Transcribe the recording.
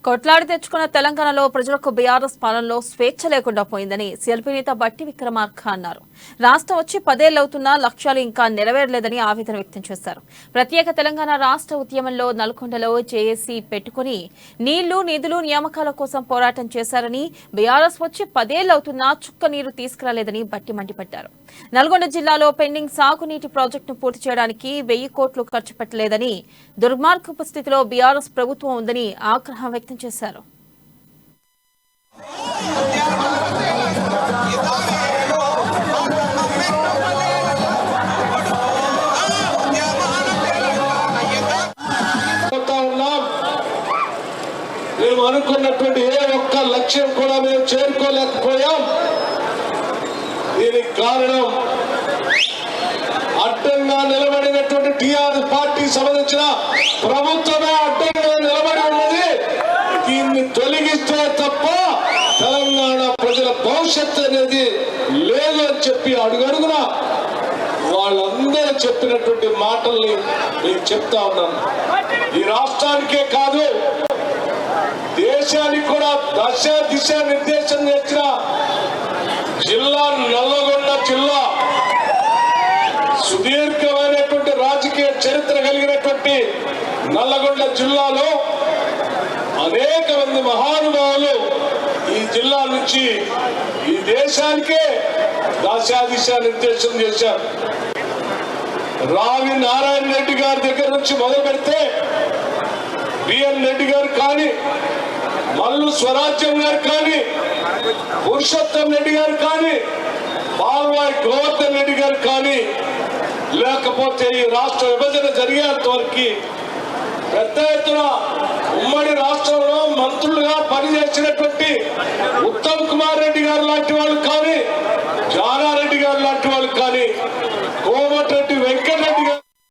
కొట్లాడి తెచ్చుకున్న తెలంగాణలో ప్రజలకు బీఆర్ఎస్ పాలనలో స్వేచ్ఛ లేకుండా పోయిందని సీఎల్పీ నేత బట్టి విక్రమార్క అన్నారు. రాష్ట్రం వచ్చి 10 ఏళ్లవుతున్నా లక్ష్యాలు ఇంకా నెరవేరలేదని ఆవేదన వ్యక్తం చేశారు. ప్రత్యేక తెలంగాణ రాష్ట్ర ఉద్యమంలో నల్గొండలో జేఏసీ పెట్టుకుని నీళ్లు, నిధులు, నియామకాల కోసం పోరాటం చేశారని, బీఆర్ఎస్ వచ్చి 10 ఏళ్లవుతున్నా చుక్క నీరు తీసుకురాలేదని బట్టి మండిపడ్డారు. నల్గొండ జిల్లాలో పెండింగ్ సాగునీటి ప్రాజెక్టును పూర్తి చేయడానికి 1000 కోట్లు ఖర్చు పెట్టలేదని, దుర్మార్గపు స్థితిలో బీఆర్ఎస్ ప్రభుత్వం ఉందని ఆగ్రహం వ్యక్తం చేశారు. మేము అనుకున్నటువంటి ఏ ఒక్క లక్ష్యం కూడా మేము చేరుకోలేకపోయాం. దీనికి కారణం అడ్డంగా నిలబడినటువంటి టీఆర్ఎస్ పార్టీ సంబంధించిన ప్రభుత్వమే అడ్డంగా నిలబడి ఉన్నది. దీన్ని తొలగిస్తే తప్ప తెలంగాణ ప్రజల భవిష్యత్తు అనేది లేదు అని చెప్పి అడుగడుగునా వాళ్ళందరూ చెప్పినటువంటి మాటల్ని నేను చెప్తా ఉన్నాను. ఈ రాష్ట్రానికే కాదు, దేశానికి కూడా దశ దిశ నిర్దేశం చేసిన జిల్లా నల్లగొండ జిల్లా. సుదీర్ఘమైనటువంటి రాజకీయ చరిత్ర కలిగినటువంటి నల్లగొండ జిల్లాలో అనేక మంది మహానుభావులు ఈ జిల్లా నుంచి ఈ దేశానికే దశాదిశ నిర్దేశం చేశారు. రావి నారాయణ రెడ్డి గారి దగ్గర నుంచి మొదలు పెడితే బిఎన్ రెడ్డి గారు కానీ, మల్లు స్వరాజ్యం గారు కానీ, పురుషోత్తం రెడ్డి గారు కానీ, పాల్వాయి గోవర్ధన్ రెడ్డి గారు కానీ, లేకపోతే ఈ రాష్ట్ర విభజన జరిగేంత వరకు పెద్ద ఎత్తున ఉమ్మడి రాష్ట్రంలో మంత్రులుగా పనిచేసినటువంటి ఉత్తమ్ కుమార్